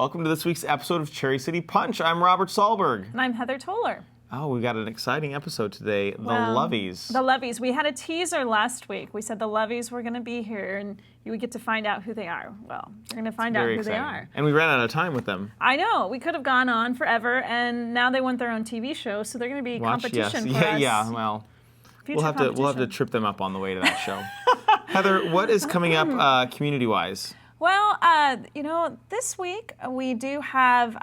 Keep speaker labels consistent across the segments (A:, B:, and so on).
A: Welcome to this week's episode of Cherry City Punch. I'm Robert Sahlberg.
B: And I'm Heather Toller.
A: Oh, we got an exciting episode today, The Loveys.
B: The Loveys. We had a teaser last week. We said the Loveys were going to be here, and you would get to find out who they are. Well, you're going to find out who they are.
A: And we ran out of time with them.
B: I know. We could have gone on forever, and now they want their own TV show, so they're going to be competition for us.
A: Yeah, well, we'll have to trip them up on the way to that show. Heather, what is coming up community-wise?
B: Well, this week we do have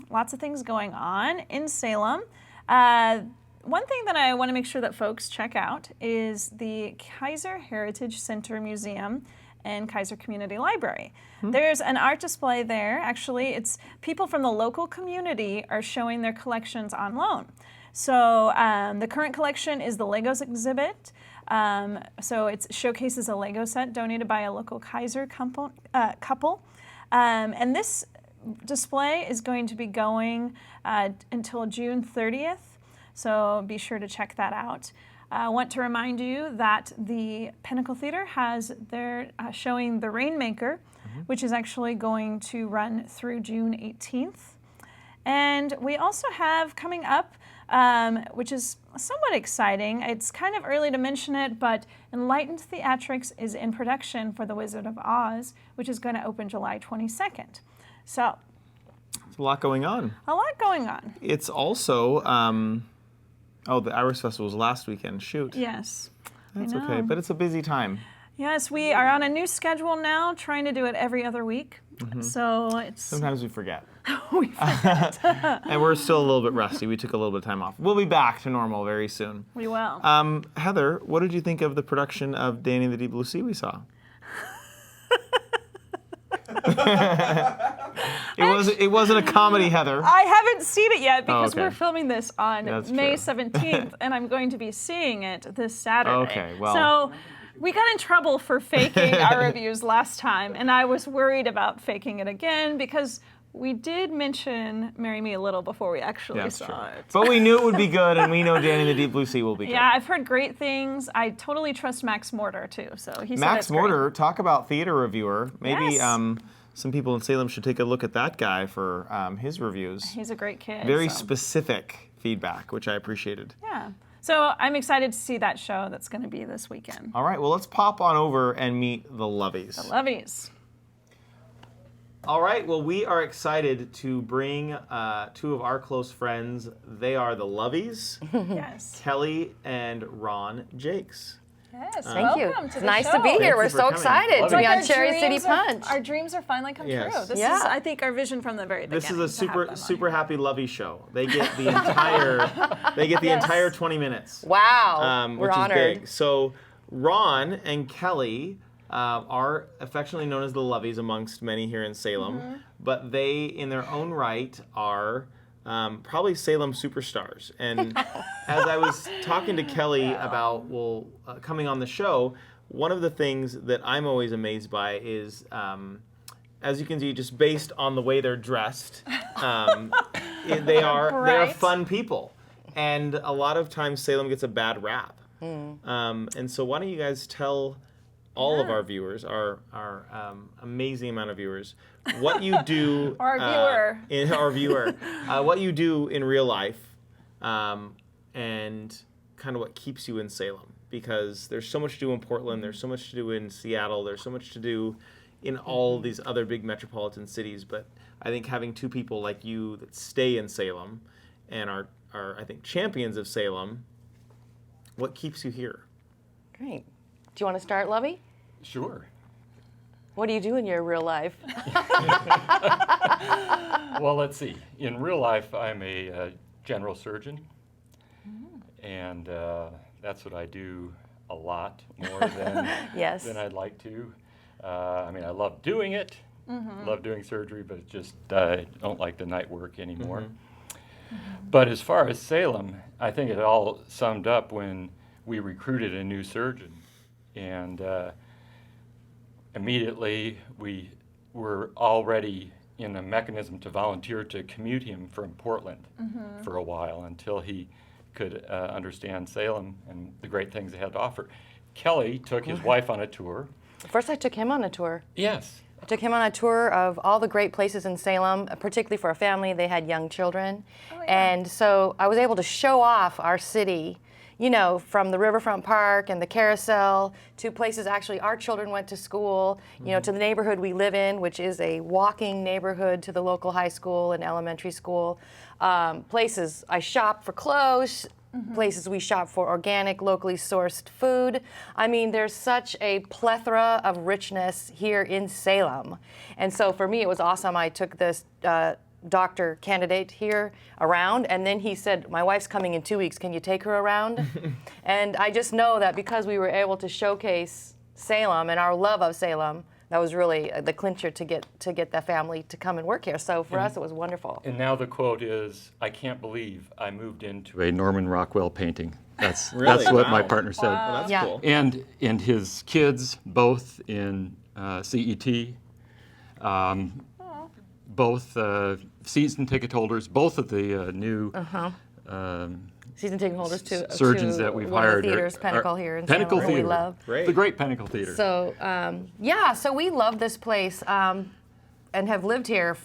B: lots of things going on in Salem. One thing that I want to make sure that folks check out is the Kaiser Heritage Center Museum and Kaiser Community Library. There's an art display there. Actually, it's people from the local community are showing their collections on loan. So the current collection is the Legos exhibit. So it showcases a Lego set donated by a local Kaiser couple. And this display is going to be going until June 30th. So be sure to check that out. I want to remind you that the Pinnacle Theater has their showing The Rainmaker, which is actually going to run through June 18th. And we also have coming up, which is somewhat exciting. It's kind of early to mention it, but Enlightened Theatrics is in production for The Wizard of Oz, which is going to open July 22nd. So,
A: there's a lot going on.
B: A lot going on.
A: It's also, the Iris Festival was last weekend. Shoot.
B: Yes.
A: That's okay, but it's a busy time.
B: Yes, we are on a new schedule now, trying to do it every other week. So it's...
A: Sometimes we forget.
B: we forget.
A: And we're still a little bit rusty. We took a little bit of time off. We'll be back to normal very soon.
B: We will.
A: Heather, what did you think of the production of Danny and the Deep Blue Sea we saw? It wasn't a comedy, Heather.
B: I haven't seen it yet because
A: okay.
B: we're filming this on
A: That's
B: May
A: true.
B: 17th, and I'm going to be seeing it this Saturday.
A: Okay, well.
B: So we got in trouble for faking our reviews last time, and I was worried about faking it again because we did mention Marry Me a Little before we actually saw it.
A: But we knew it would be good, and we know Danny and the Deep Blue Sea will be good.
B: Yeah, I've heard great things. I totally trust Max Mortar, too. So he said
A: Max
B: it's great.
A: Mortar, talk about theater reviewer. Maybe
B: Yes.
A: some people in Salem should take a look at that guy for his reviews.
B: He's a great kid.
A: Very
B: so.
A: specific feedback, which I appreciated.
B: Yeah. So I'm excited to see that show that's going to be this weekend.
A: All right, well, let's pop on over and meet the Loveys.
B: The Loveys.
A: All right, well, we are excited to bring two of our close friends. They are the Loveys,
B: Yes.
A: Kelly and Ron Jakes.
B: Yes.
C: Thank you.
B: Welcome
C: It's
B: to the
C: nice
B: show.
C: to be here.
A: Thank
C: We're
A: you for
C: so
A: coming.
C: excited
A: Love
C: to
A: it.
C: be on
B: Our
C: Cherry City
B: dreams are-
C: Punch.
B: Our dreams are finally come
A: Yes.
B: true. This
C: Yeah.
B: is, I think, our vision from the very beginning.
A: This is a
B: to have
A: super
B: them on
A: super
B: here.
A: happy Lovey show. They get the entire 20 minutes.
C: Wow, we're
A: which
C: honored.
A: is big. So Ron and Kelly are affectionately known as the Loveys amongst many here in Salem, but they, in their own right, are probably Salem superstars. And as I was talking to Kelly about coming on the show, one of the things that I'm always amazed by is, as you can see, just based on the way they're dressed, they are
B: Right.
A: fun people. And a lot of times Salem gets a bad rap. And so why don't you guys tell all of our viewers, our amazing amount of viewers, what you do what you do in real life, and kind of what keeps you in Salem, because there's so much to do in Portland, there's so much to do in Seattle, there's so much to do in all these other big metropolitan cities, but I think having two people like you that stay in Salem and are I think champions of Salem, what keeps you here?
C: Great. Do you want to start, Lovey?
D: Sure.
C: What do you do in your real life?
D: Well, let's see. In real life, I'm a general surgeon, and that's what I do a lot more than
C: Yes.
D: than I'd like to. I mean, I love doing it, love doing surgery, but it's just I don't like the night work anymore. But as far as Salem, I think it all summed up when we recruited a new surgeon, and immediately we were already in a mechanism to volunteer to commute him from Portland for a while until he could understand Salem and the great things it had to offer. Kelly took his wife on a tour.
C: First, I took him on a tour.
D: Yes,
C: I took him on a tour of all the great places in Salem, particularly for a family. They had young children. And so I was able to show off our city, you know, from the Riverfront Park and the Carousel to places actually our children went to school, you know, to the neighborhood we live in, which is a walking neighborhood to the local high school and elementary school. Places I shop for clothes, places we shop for organic, locally sourced food. I mean, there's such a plethora of richness here in Salem. And so for me, it was awesome. I took this doctor candidate here around, and then he said, my wife's coming in 2 weeks, can you take her around? And I just know that because we were able to showcase Salem and our love of Salem, that was really the clincher to get the family to come and work here. So for us, it was wonderful.
D: And now the quote is, I can't believe I moved into a Norman Rockwell painting. That's
A: Really?
D: what my
A: Wow.
D: partner said.
A: Well, that's
C: Yeah.
A: cool.
D: And his kids, both in CET, both season ticket holders, both of the new
C: Season ticket holders to
D: surgeons that we've
C: one of the
D: hired.
C: theaters, Pinnacle here in
D: Pinnacle
C: Salem, that
D: Theater.
C: we love.
A: Great.
D: The great Pinnacle Theater.
C: So so we love this place and have lived here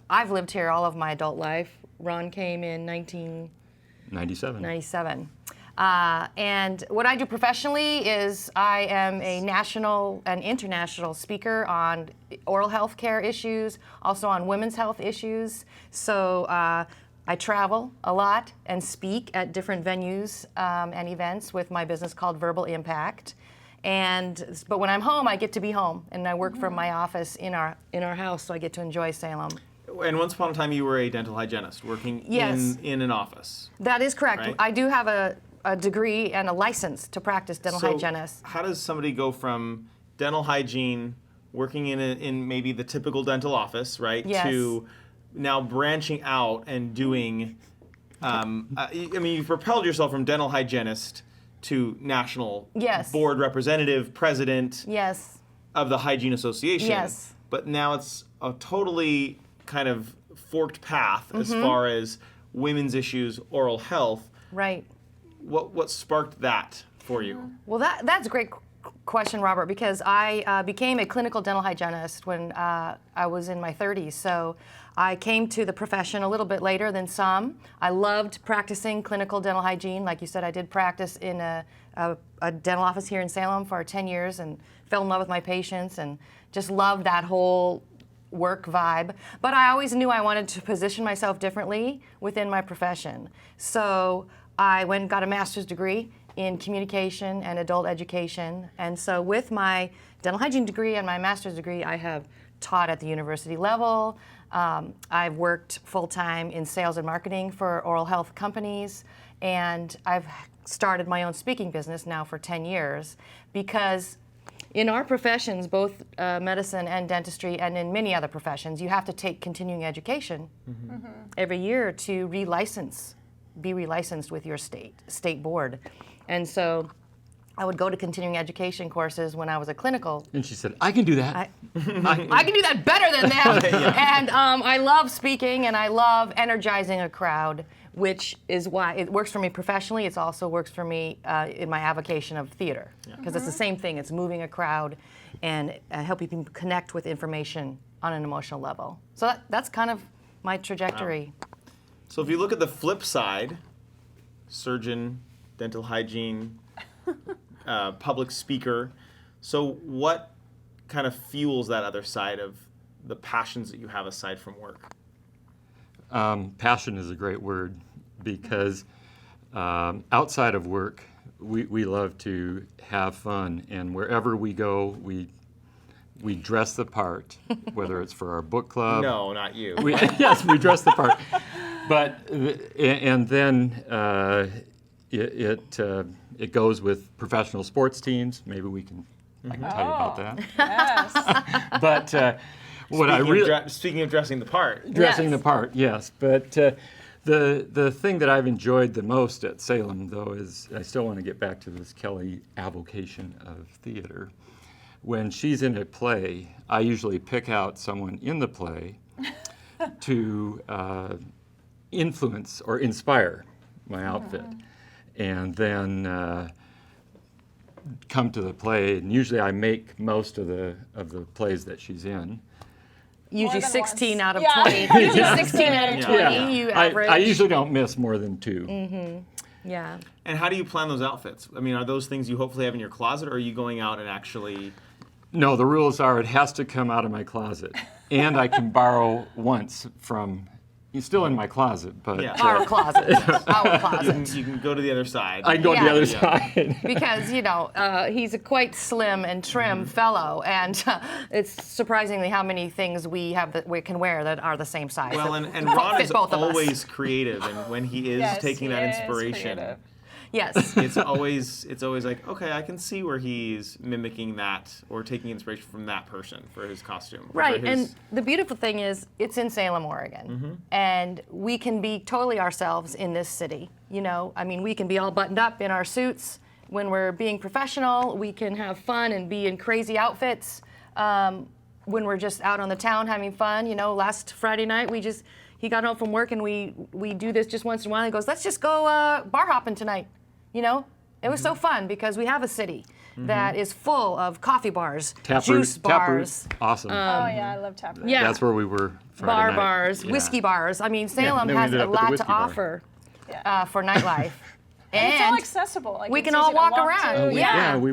C: I've lived here all of my adult life. Ron came in
D: 97.
C: 1997. And what I do professionally is I am a national and international speaker on oral health care issues, also on women's health issues. So I travel a lot and speak at different venues and events with my business called Verbal Impact. But when I'm home, I get to be home, and I work from my office in our house, so I get to enjoy Salem.
A: And once upon a time, you were a dental hygienist working
C: Yes.
A: in an office.
C: That is correct.
A: Right.
C: I do have a degree and a license to practice dental hygienist.
A: How does somebody go from dental hygiene, working in maybe the typical dental office, right,
C: Yes.
A: to now branching out and doing? I mean, you've propelled yourself from dental hygienist to national
C: Yes.
A: board representative, president
C: Yes.
A: of the Hygiene Association.
C: Yes.
A: But now it's a totally kind of forked path as
C: Mm-hmm.
A: far as women's issues, oral health.
C: Right.
A: What sparked that for you?
C: Well, that's a great question, Robert, because I became a clinical dental hygienist when I was in my 30s. So I came to the profession a little bit later than some. I loved practicing clinical dental hygiene. Like you said, I did practice in a dental office here in Salem for 10 years and fell in love with my patients and just loved that whole work vibe. But I always knew I wanted to position myself differently within my profession. So I went and got a master's degree in communication and adult education. And so with my dental hygiene degree and my master's degree, I have taught at the university level. I've worked full-time in sales and marketing for oral health companies. And I've started my own speaking business now for 10 years because in our professions, both medicine and dentistry, and in many other professions, you have to take continuing education every year to be relicensed with your state board. And so I would go to continuing education courses when I was a clinical.
D: And she said, I can do that.
C: I can do that better than them. And I love speaking and I love energizing a crowd, which is why it works for me professionally. It also works for me in my avocation of theater, because it's the same thing. It's moving a crowd and helping people connect with information on an emotional level. So that's kind of my trajectory.
A: So if you look at the flip side, surgeon, dental hygiene, public speaker, so what kind of fuels that other side of the passions that you have aside from work?
D: Passion is a great word because outside of work, we love to have fun, and wherever we go, we dress the part, whether it's for our book club.
A: No, not you.
D: Yes, we dress the part. But and then it goes with professional sports teams. Maybe I can tell you about that.
B: Yes.
D: But what I really
A: Speaking of dressing the part.
D: dressing
C: Yes.
D: the part, yes. But the thing that I've enjoyed the most at Salem, though, is I still want to get back to this Kelly avocation of theater. When she's in a play, I usually pick out someone in the play to influence or inspire my outfit. And then come to the play, and usually I make most of the plays that she's in.
C: Usually
B: than
C: 16
B: once.
C: out of
B: Yeah.
C: 20. Usually 16 out of 20,
A: Yeah.
C: you
D: I
C: average.
D: usually don't miss more than 2.
C: Yeah.
A: And how do you plan those outfits? I mean, are those things you hopefully have in your closet, or are you going out and actually?
D: No, the rules are it has to come out of my closet, and I can borrow once from. It's still in my closet, but
A: Yeah.
C: Our closet. Our closet.
A: You can go to the other side.
D: I can go to the
C: Yeah.
D: other
A: Yeah.
D: side.
C: Because, he's a quite slim and trim fellow, and it's surprisingly how many things we have that we can wear that are the same size.
A: Well,
C: that
A: and
C: fit
A: Ron is
C: both of us.
A: always creative, and when he is
B: Yes,
A: taking
B: he
A: that
B: is
A: inspiration,
B: creative.
C: Yes.
A: it's always like, okay, I can see where he's mimicking that or taking inspiration from that person for his costume. or
C: Right,
A: for
C: and
A: his-
C: the beautiful thing is it's in Salem, Oregon, and we can be totally ourselves in this city. I mean, we can be all buttoned up in our suits when we're being professional. We can have fun and be in crazy outfits when we're just out on the town having fun. Last Friday night he got home from work and we do this just once in a while. He goes, "Let's just go bar hopping tonight." It was so fun because we have a city that is full of coffee bars, juice bars.
D: Awesome.
B: Oh yeah, I love Taproot.
C: Yeah.
D: That's where we were Friday
C: Bar
D: night.
C: bars,
D: Yeah.
C: whiskey bars. I mean, Salem
D: then we
C: has
D: ended
C: a
D: up at the
C: lot
D: whiskey
C: to
D: bar.
C: offer
B: Yeah.
C: for nightlife.
B: And it's all accessible. Like,
C: we
B: it's
C: can all
B: easy to
C: walk
B: walk
C: around.
B: to.
C: Yeah.
D: Yeah, we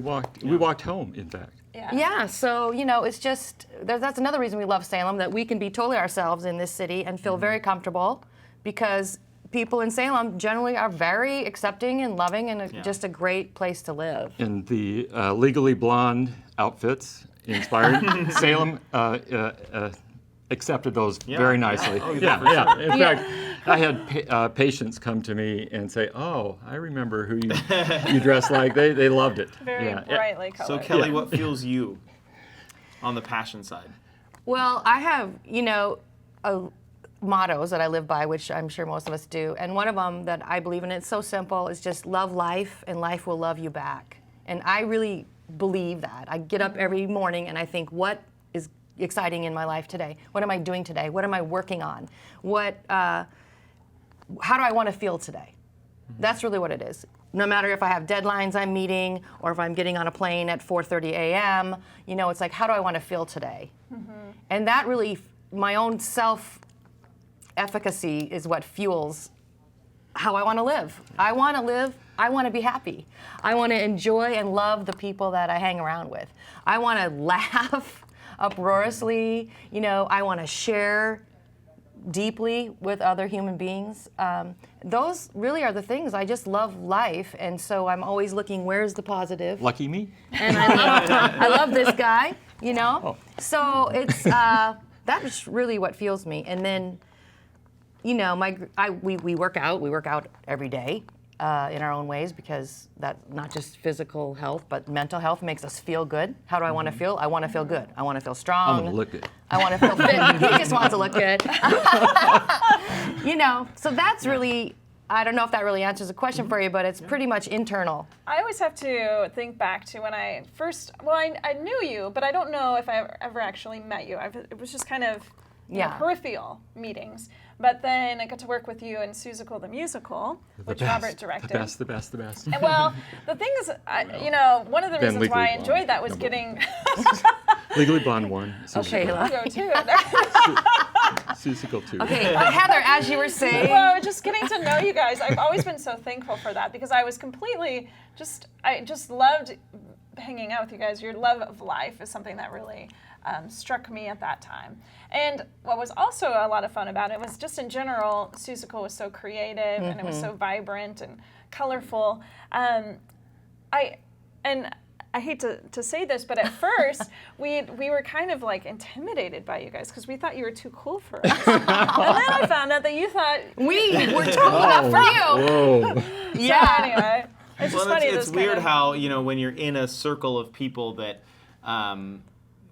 D: walked home, in fact.
C: Yeah, so it's just that's another reason we love Salem, that we can be totally ourselves in this city and feel very comfortable, because people in Salem generally are very accepting and loving and just a great place to live.
D: And the Legally Blonde outfits inspired Salem accepted those very nicely.
A: Oh,
D: yeah,
A: for
D: yeah.
A: sure.
D: In fact, I had patients come to me and say, "Oh, I remember who you dress like." They loved it.
B: Very
D: yeah.
B: brightly
A: So
B: colored.
A: Kelly,
D: Yeah.
A: what fuels you on the passion side?
C: Well, I have, mottos that I live by, which I'm sure most of us do. And one of them that I believe in, it's so simple, is just love life and life will love you back. And I really believe that. I get up every morning and I think, what is exciting in my life today? What am I doing today? What am I working on? How do I want to feel today? That's really what it is. No matter if I have deadlines I'm meeting or if I'm getting on a plane at 4:30 a.m., it's like, how do I want to feel today? And that really, my own self-efficacy is what fuels how I want to live. I want to live, I want to be happy. I want to enjoy and love the people that I hang around with. I want to laugh uproariously, I want to share deeply with other human beings. Those really are the things. I just love life, and so I'm always looking, where's the positive?
D: Lucky me.
C: And I love this guy, So it's that's really what fuels me. And then, we work out. We work out every day in our own ways, because that's not just physical health, but mental health makes us feel good. How do I want to feel? I want to feel good. I want to feel strong.
D: I'm gonna look good.
C: I want to feel fit. He just wants to look good. So that's really, I don't know if that really answers the question for you, but it's pretty much internal.
B: I always have to think back to when I first, I knew you, but I don't know if I ever actually met you. It was just kind of peripheral meetings. But then I got to work with you in Seussical the Musical, which Robert directed.
D: The best.
B: And, well, the thing is, one of the reasons why I enjoyed that was getting...
D: Legally Blonde 1.
C: Okay,
B: Go too.
D: Seussical 2.
C: Okay, Heather, as you were saying.
B: Well, just getting to know you guys, I've always been so thankful for that, because I was completely I just loved hanging out with you guys. Your love of life is something that really struck me at that time. And what was also a lot of fun about it was just in general, Seussical was so creative and it was so vibrant and colorful. I hate to say this, but at first we were kind of like intimidated by you guys because we thought you were too cool for us. And then I found out that you thought
C: We were totally not for you.
D: Whoa.
C: Yeah.
B: So anyway, it's just funny.
A: It's
B: this
A: weird
B: kind of,
A: how when you're in a circle of people that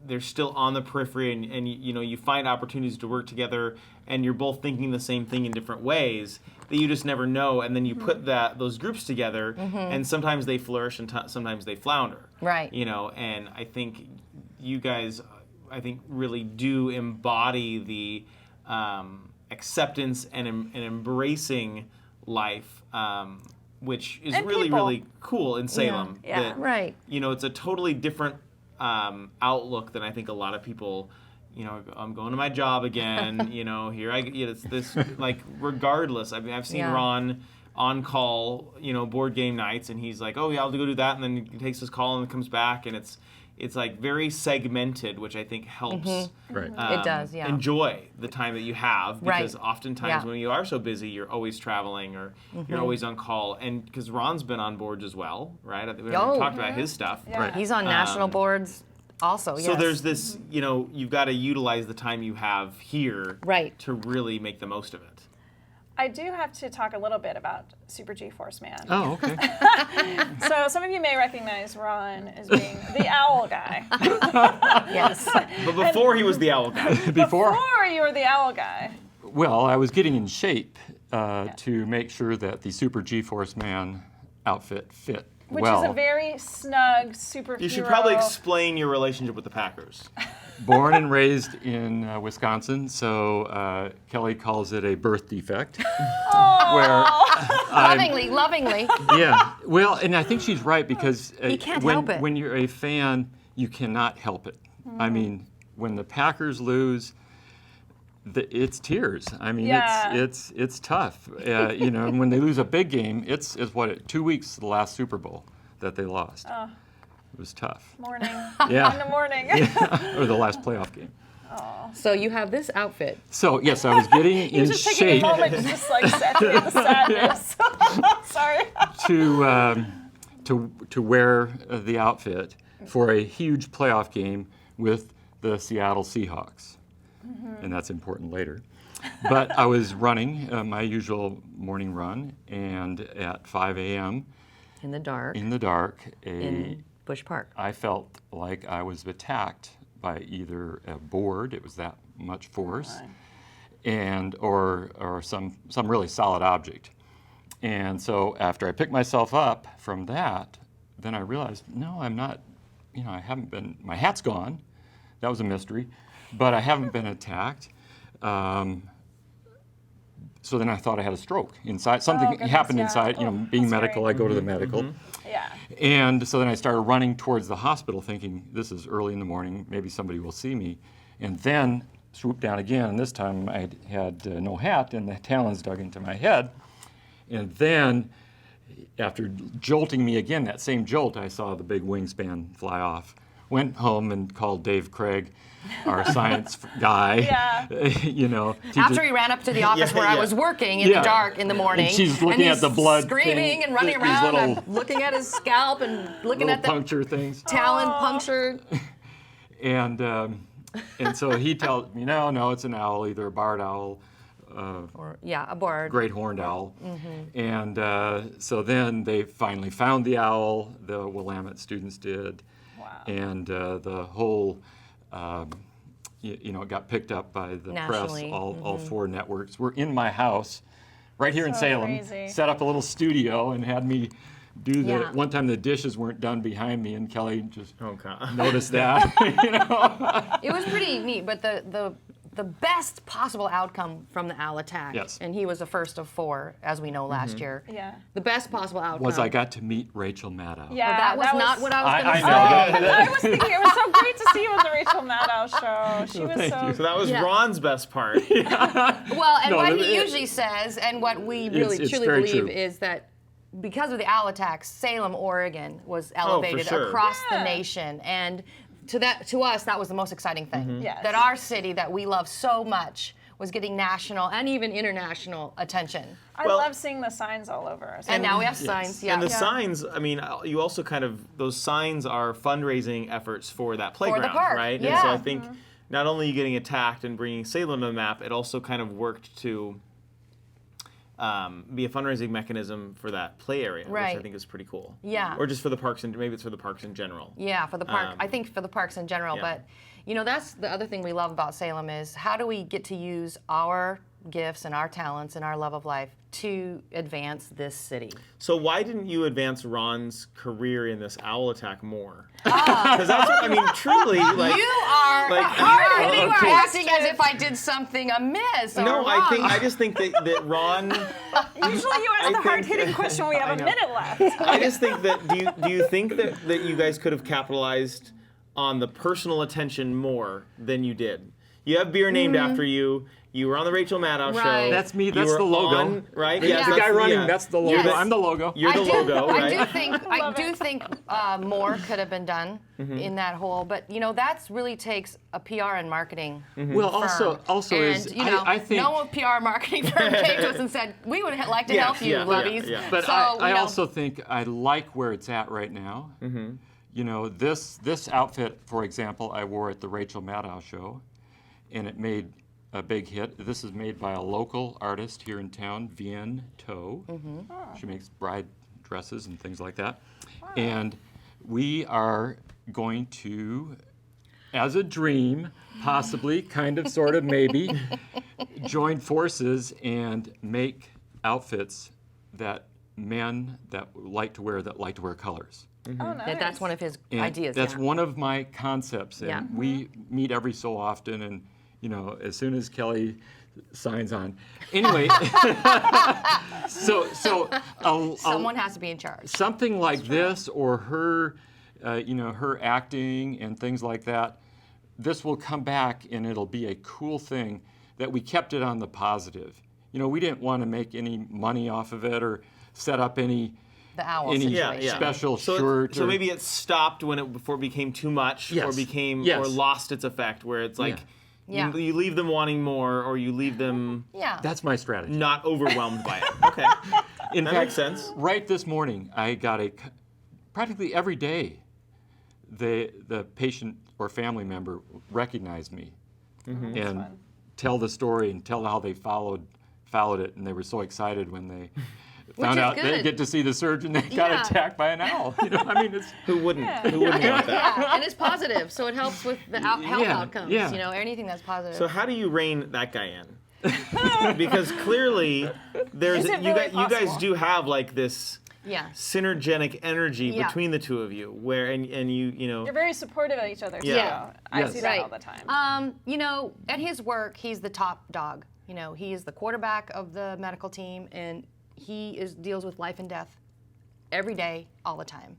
A: they're still on the periphery, and you find opportunities to work together, and you're both thinking the same thing in different ways that you just never know, and then you put those groups together, and sometimes they flourish and sometimes they flounder.
C: Right.
A: And I think you guys, really do embody the acceptance and embracing life which is
B: And
A: really,
B: people.
A: really cool in Salem.
B: Yeah.
A: That,
C: Right.
A: You know, it's a totally different outlook than I think a lot of people. You know, I'm going to my job again. You know, here it's this like regardless. I mean, I've seen
C: Yeah.
A: Ron on call, you know, board game nights, and he's like, oh yeah, I'll go do that, and then he takes his call and comes back, and it's like very segmented, which I think helps.
D: Right.
C: It does, yeah.
A: Enjoy the time that you have, because
C: Right.
A: oftentimes
C: Yeah.
A: when you are so busy, you're always traveling or you're always on call. And because Ron's been on boards as well, right? We
C: Oh.
A: talked about his stuff.
B: Yeah.
D: Right.
C: He's on national boards also, yes.
A: So there's this, you know, you've got to utilize the time you have here
C: Right.
A: to really make the most of it.
B: I do have to talk a little bit about Super G-Force Man.
D: Oh, okay.
B: So some of you may recognize Ron as being the owl guy.
C: Yes.
A: But before he was the owl guy.
D: Before,
B: Before you were the owl guy.
D: well, I was getting in shape to make sure that the Super G-Force Man outfit fit
B: Which
D: well.
B: is a very snug superhero.
A: You should probably explain your relationship with the Packers.
D: Born and raised in Wisconsin, so Kelly calls it a birth defect. Where
C: Lovingly.
D: yeah, well, and I think she's right, because
C: You can't
D: when,
C: help it.
D: when you're a fan, you cannot help it. I mean, when the Packers lose, it's tears. I mean,
B: Yeah.
D: it's tough. You know, and when they lose a big game, it's 2 weeks to the last Super Bowl that they lost. It was tough.
B: Morning.
D: Yeah.
B: In the morning.
D: Or the last playoff game.
C: So you have this outfit.
D: So yes, I was getting
B: He was
D: in
B: just taking a
D: shape
B: moment to just like saturate the sadness. Sorry.
D: to wear the outfit for a huge playoff game with the Seattle Seahawks, and that's important later. But I was running my usual morning run, and at 5 a.m.
C: In the dark.
D: in the dark,
C: in Bush Park.
D: I felt like I was attacked by either a board, it was that much force, and or some really solid object. And so after I picked myself up from that, then I realized, no, I'm not, you know, I haven't been, my hat's gone. That was a mystery, but I haven't been attacked. So then I thought I had a stroke inside. Something
B: goodness,
D: happened
B: yeah.
D: inside, you know,
B: Oh,
D: being
B: that's
D: medical,
B: scary.
D: I go to the medical.
B: Yeah.
D: And so then I started running towards the hospital thinking, this is early in the morning, maybe somebody will see me. And then swooped down again, and this time I had no hat, and the talons dug into my head. And then, after jolting me again, that same jolt, I saw the big wingspan fly off. Went home and called Dave Craig, our science guy.
B: Yeah.
D: You know.
C: After he ran up to the office where I
A: yeah.
C: was working in
D: Yeah.
C: the dark in the morning.
D: And she's looking
C: he's
D: at the blood
C: screaming
D: thing,
C: and running
D: these
C: around.
D: little-
C: I'm looking at his scalp and looking
D: little
C: at the
D: puncture things.
C: talon punctured.
D: And so he tells me, no, it's an owl, either a barred owl,
C: Or a board.
D: great horned owl. And so then they finally found the owl, the Willamette students did.
B: Wow.
D: And the whole, you know, it got picked up by the
C: Nationally.
D: press, all 4 networks. We're in my house, right here in
B: So
D: Salem,
B: crazy.
D: set up a little studio and had me do the,
C: Yeah.
D: one time the dishes weren't done behind me, and Kelly just
A: Oh, God.
D: noticed that, you know.
C: It was pretty neat, but the best possible outcome from the owl attack,
D: Yes.
C: and he was the first of 4, as we know, last year.
B: Yeah.
C: The best possible outcome
D: Was I got to meet Rachel Maddow.
B: Yeah.
C: That was not what I was
D: I
C: going to say.
D: know.
B: I was thinking it was so great to see you on the Rachel Maddow show. She was
D: thank
B: so.
D: you.
A: So that was
C: Yeah.
A: Ron's best part.
C: Well, and
D: No,
C: what
D: it-
C: he
D: it-
C: usually says, and what we really
D: it's
C: truly
D: very
C: believe,
D: true.
C: is that because of the owl attacks, Salem, Oregon, was elevated
A: sure.
C: across the
B: Yeah.
C: nation, and to us, that was the most exciting thing.
B: Yes.
C: That our city, that we love so much, was getting national and even international attention.
B: I
A: Well-
B: love seeing the signs all over us.
C: And now we have signs. Yeah.
A: And the
B: Yeah.
A: signs, I mean, you also kind of, those signs are fundraising efforts for that playground,
C: park,
A: right?
C: yeah.
A: And so I think not only are you getting attacked and bringing Salem to the map, it also kind of worked to be a fundraising mechanism for that play area, which
C: Right.
A: I think is pretty cool.
C: Yeah.
A: Or just for the parks, and maybe it's for the parks in general.
C: Yeah, for the park. I think for the parks in general.
A: yeah.
C: But, you know, that's the other thing we love about Salem is how do we get to use our gifts and our talents and our love of life to advance this city.
A: So why didn't you advance Ron's career in this owl attack more? Because that's what, I mean, truly, like.
C: You are
A: like,
C: hard-hitting. You
A: okay.
C: are acting as if I did something amiss or
A: No,
C: wrong.
A: I just think that Ron.
B: Usually you ask the hard-hitting question when we have a
A: know.
B: minute left.
A: I just think that do you think that you guys could have capitalized on the personal attention more than you did? You have beer named after you. You were on the Rachel Maddow show.
C: Right.
E: That's me.
A: You
E: That's
A: were
E: the logo.
A: on, right?
E: The
A: Yes,
E: guy
A: that's-
E: running.
A: yeah.
E: That's the logo.
C: Yes.
E: I'm the logo.
A: You're the logo, right?
C: I do think more could have been done in that whole, but you know that's really takes a PR and marketing.
E: Well,
C: firm.
E: also
C: and,
E: is
C: you know,
E: I think.
C: no PR marketing firm came to us and said we would like to
A: Yes,
C: help you,
A: yeah,
C: lovies.
A: yeah.
E: But
C: so,
E: I
C: you know,
E: also think I like where it's at right now. You know, this outfit, for example, I wore at the Rachel Maddow show, and it made a big hit. This is made by a local artist here in town, Vienne Toe. She makes bride dresses and things like that. And we are going to, as a dream, possibly, kind of, sort of, maybe, join forces and make outfits that men that like to wear colors.
B: Oh, nice.
C: that's one of his
E: And
C: ideas.
E: that's
C: yeah.
E: one of my concepts, and
C: Yeah.
E: we meet every so often, and you know, as soon as Kelly signs on. Anyway, so
C: Someone has to be in charge.
E: something like this, or her, you know, her acting and things like that. This will come back, and it'll be a cool thing that we kept it on the positive. You know, we didn't want to make any money off of it or set up any
C: The owl
E: any
C: situation.
A: Yeah.
E: special
A: So,
E: shirt.
A: so
E: or-
A: maybe it stopped before it became too much, or
E: Yes.
A: became
E: Yes.
A: or lost its effect, where it's like
C: Yeah.
A: you leave them wanting more, or you leave them
C: Yeah.
E: That's my strategy.
A: not overwhelmed by it. Okay,
E: In
A: that
E: fact,
A: makes sense.
E: right this morning, I got practically every day, the patient or family member recognized me and tell the story and tell how they followed it, and they were so excited when they found
C: is
E: out they
C: good.
E: get to see the surgeon that got
C: Yeah.
E: attacked by an owl. You know, I mean, it's
A: Who wouldn't? Who wouldn't want that?
C: Yeah, and it's positive, so it helps with the health
E: Yeah,
C: outcomes.
E: yeah.
C: You know, anything that's positive.
A: So how do you rein that guy in? Because clearly, there's
B: Is it
A: you
B: really
A: guys
B: possible?
A: do have like this
C: yeah.
A: synergetic energy
C: Yeah.
A: between the two of you, where and you know.
B: You're very supportive of each other.
A: Yeah.
B: So I
E: Yes.
B: see that
C: Right.
B: all the time.
C: You know, at his work, he's the top dog. You know, he is the quarterback of the medical team, and he deals with life and death every day, all the time.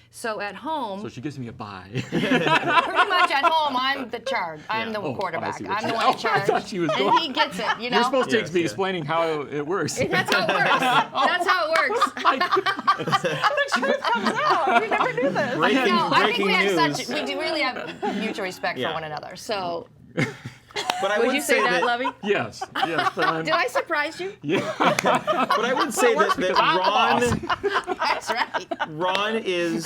C: So at home,
E: so she gives me a bye.
C: pretty much at home, I'm the charge. I'm the
E: Oh, I
C: quarterback.
E: see what
C: I'm
E: you-
C: the one in
E: I
C: charge.
E: thought she was
C: and
E: going-
C: he gets it, you know?
E: You're supposed to
A: Yes,
E: be
A: yeah.
E: explaining how it works.
C: That's how it works. That's how it works.
B: The truth comes out. We never knew this.
A: Breaking,
C: No, I think
A: breaking
C: we have
A: news.
C: we do really have mutual respect
A: Yeah.
C: for one another. So,
A: But I
C: would
A: would
C: you say that, Lovey?
E: Yes, yes, but I'm,
C: Did I surprise you?
A: But I would say that
C: That's right.
A: Ron is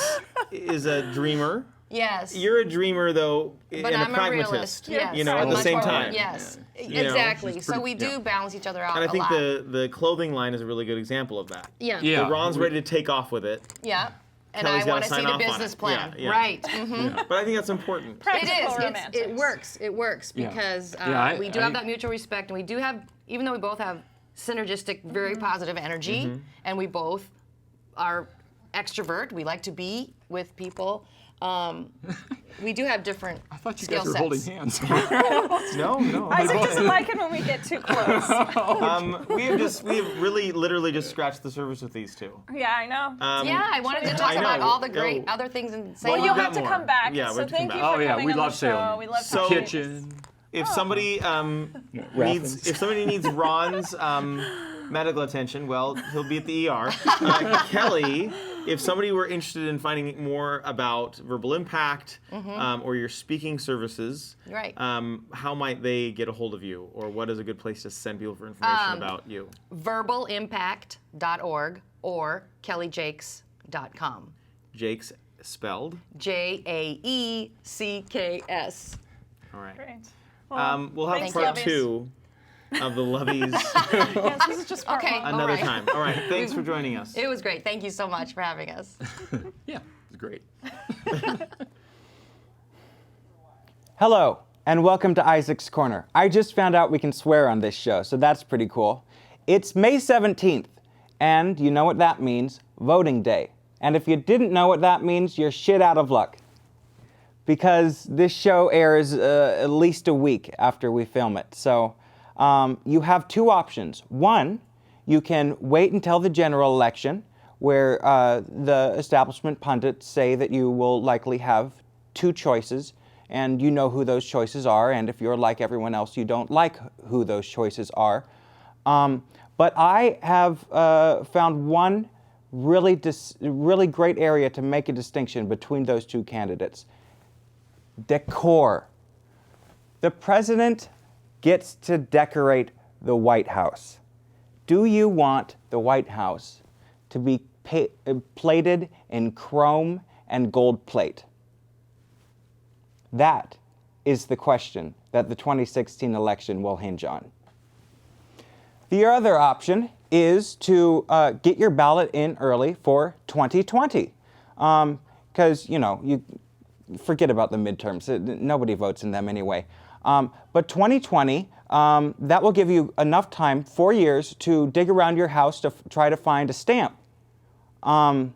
A: a dreamer.
C: Yes.
A: You're a dreamer though,
C: but
A: and
C: I'm
A: a pragmatist.
C: realist. Yes.
A: You know, at the
C: Much
A: same
C: more-
A: time.
C: Yes.
A: You know,
C: Exactly.
E: she's
C: So
E: pretty-
C: we do
E: yeah.
C: balance each other out
A: And I think
C: a lot.
A: the clothing line is a really good example of that.
C: Yeah.
E: Yeah.
A: But Ron's ready to take off with it,
C: Yeah. And
A: Kelly's
C: I
A: gotta
C: want to see
A: sign
C: the
A: off on
C: business
A: it.
C: plan.
A: Yeah, yeah.
C: Right. Mhm.
A: but I think that's important.
C: It
B: Practical
C: is. It
B: romantics.
C: works. It works
E: Yeah.
C: because
E: Yeah,
C: we do have that mutual respect, and we do have, even though we both have synergistic, very positive energy, and we both are extrovert. We like to be with people. We do have different
E: I thought you
C: skill
E: guys were
C: sets.
E: holding hands.
A: No.
B: Isaac doesn't like it when we get too close.
A: We have really literally just scratched the surface with these two.
B: Yeah, I know.
C: Yeah, I wanted to
A: I
C: talk
A: know.
C: about all the great
A: Oh.
C: other things in
A: Well,
C: Salem.
B: You'll
A: you've
B: have
A: got
B: to
A: more.
B: come back.
A: Yeah, we
B: so
A: have to
B: thank
A: come
B: you
A: back.
B: for
E: Oh, yeah,
B: coming
E: we
B: on
E: love
B: the show.
E: Salem.
B: We love
A: So-
B: talking.
E: Kitchen.
A: If somebody needs Ron's medical attention, well, he'll be at the ER. Kelly, if somebody were interested in finding more about Verbal Impact or your speaking services,
C: Right.
A: how might they get a hold of you, or what is a good place to send people for information about you?
C: verbalimpact.org or kellyjakes.com.
A: Jake's spelled.
C: JAECKS.
A: All right.
B: Great.
A: We'll have
B: thanks,
A: part
B: Lovies.
A: 2 of the Lovies
B: Yes, this is just part
C: Okay.
B: one.
A: another
C: right.
A: time. All right. Thanks for joining us.
C: It was great. Thank you so much for having us.
E: Yeah, it's great.
F: Hello, and welcome to Isaac's Corner. I just found out we can swear on this show, so that's pretty cool. It's May 17th, and you know what that means, voting day. And if you didn't know what that means, you're shit out of luck. Because this show airs at least a week after we film it. So you have two options. One, you can wait until the general election, where the establishment pundits say that you will likely have two choices, and you know who those choices are, and if you're like everyone else, you don't like who those choices are. But I have found one really great area to make a distinction between those two candidates. Decor. The president gets to decorate the White House. Do you want the White House to be plated in chrome and gold plate? That is the question that the 2016 election will hinge on. The other option is to get your ballot in early for 2020. Because, you forget about the midterms. Nobody votes in them anyway. But 2020, that will give you enough time, 4 years, to dig around your house to try to find a stamp. And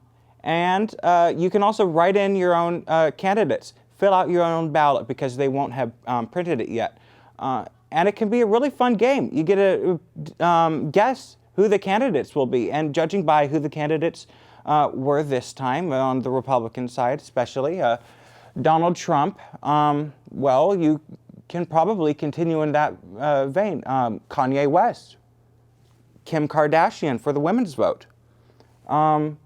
F: you can also write in your own candidates. Fill out your own ballot because they won't have printed it yet. And it can be a really fun game. You get to guess who the candidates will be. And judging by who the candidates were this time, on the Republican side especially, Donald Trump, well, you can probably continue in that vein. Kanye West, Kim Kardashian for the women's vote. Well,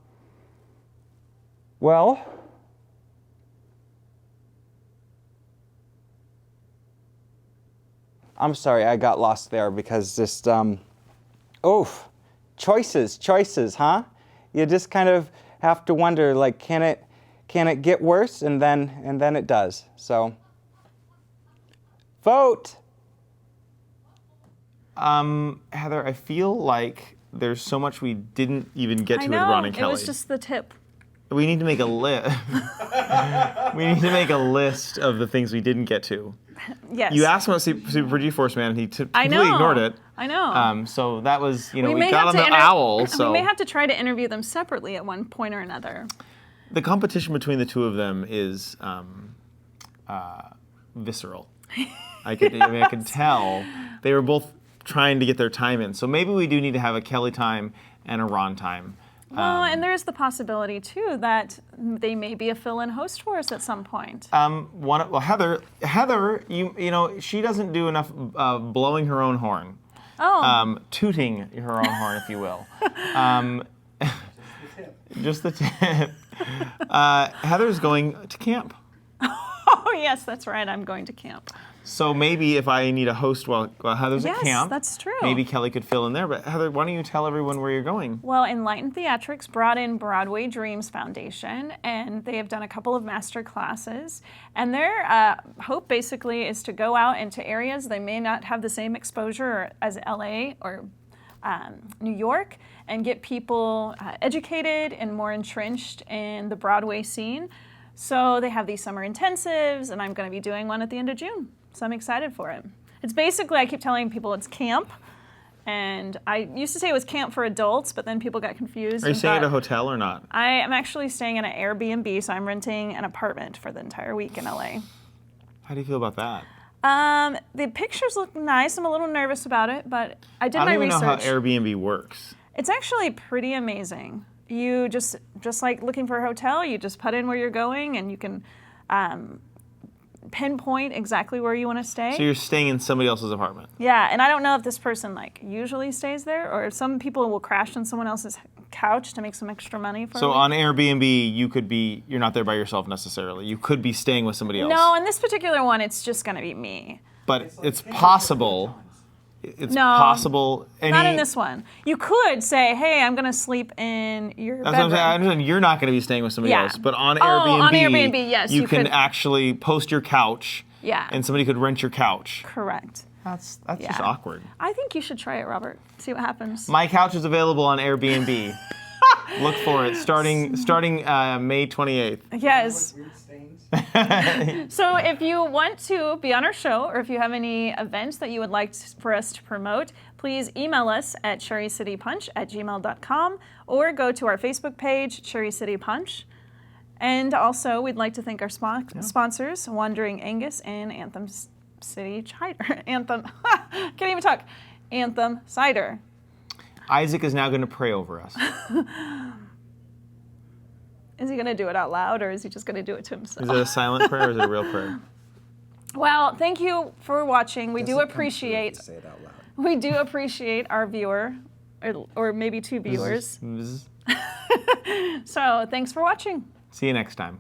F: I'm sorry, I got lost there because just, choices, huh? You just kind of have to wonder, like, can it get worse? And then it does. So, vote.
A: Heather, I feel like there's so much we didn't even get to with Ron and Kelly.
B: It was just the tip.
A: We need to make a list. We need to make a list of the things we didn't get to.
B: Yes.
A: You asked him about Super G-Force Man, and he
B: I
A: completely
B: know.
A: ignored it.
B: I know.
A: So that was, we
B: may
A: got
B: have
A: on
B: to
A: the owl. So
B: we may have to try to interview them separately at one point or another.
A: the competition between the two of them is visceral. I could tell they were both trying to get their time in. So maybe we do need to have a Kelly time and a Ron time.
B: Well, and there is the possibility too that they may be a fill-in host for us at some point.
A: Heather, you know, she doesn't do enough blowing her own horn.
B: Oh.
A: Tooting her own horn, if you will. Just the tip. Heather's going to camp.
B: Oh, yes, that's right. I'm going to camp.
A: So maybe if I need a host while Heather's at camp,
B: Yes, that's true.
A: maybe Kelly could fill in there. But Heather, why don't you tell everyone where you're going?
B: Well, Enlightened Theatrics brought in Broadway Dreams Foundation, and they have done a couple of master classes. And their hope basically is to go out into areas they may not have the same exposure as LA or New York, and get people educated and more entrenched in the Broadway scene. So they have these summer intensives, and I'm going to be doing one at the end of June. So I'm excited for it. It's basically, I keep telling people it's camp. And I used to say it was camp for adults, but then people got confused.
A: Are you staying at a hotel or not?
B: I am actually staying in an Airbnb, so I'm renting an apartment for the entire week in LA.
A: How do you feel about that?
B: The pictures look nice. I'm a little nervous about it, but I did
A: I
B: my
A: don't even
B: research.
A: know how Airbnb works.
B: It's actually pretty amazing. You just like looking for a hotel, you just put in where you're going, and you can pinpoint exactly where you want to stay.
A: So you're staying in somebody else's apartment.
B: Yeah, and I don't know if this person usually stays there, or some people will crash on someone else's couch to make some extra money for
A: So
B: me.
A: on Airbnb, you're not there by yourself necessarily. You could be staying with somebody else.
B: No, on this particular one, it's just going to be me.
A: But it's possible. It's
B: No,
A: possible.
B: Not in this one. You could say, hey, I'm going to sleep in your
A: That's what I'm
B: bedroom.
A: saying. I understand you're not going to be staying with somebody
B: Yeah.
A: else, but on
B: Oh,
A: Airbnb,
B: on Airbnb, yes,
A: you
B: you
A: can
B: could-
A: actually post your couch.
B: Yeah.
A: And somebody could rent your couch.
B: Correct.
A: That's
B: Yeah.
A: just awkward.
B: I think you should try it, Robert. See what happens.
A: My couch is available on Airbnb. Look for it starting May 28th.
B: Yes.
G: Weird stain
B: So if you want to be on our show, or if you have any events that you would like for us to promote, please email us at cherrycitypunch@gmail.com or go to our Facebook page, Cherry City Punch. And also, we'd like to thank our sponsors, Wandering Angus and Anthem City Cider. Anthem, can't even talk. Anthem Cider.
A: Isaac is now going to pray over us.
B: Is he going to do it out loud, or is he just going to do it to himself?
A: Is it a silent prayer or is it a real prayer?
B: Well, thank you for watching. We do appreciate.
F: Say it out loud.
B: We do appreciate our viewer, or maybe two viewers. So thanks for watching.
A: See you next time.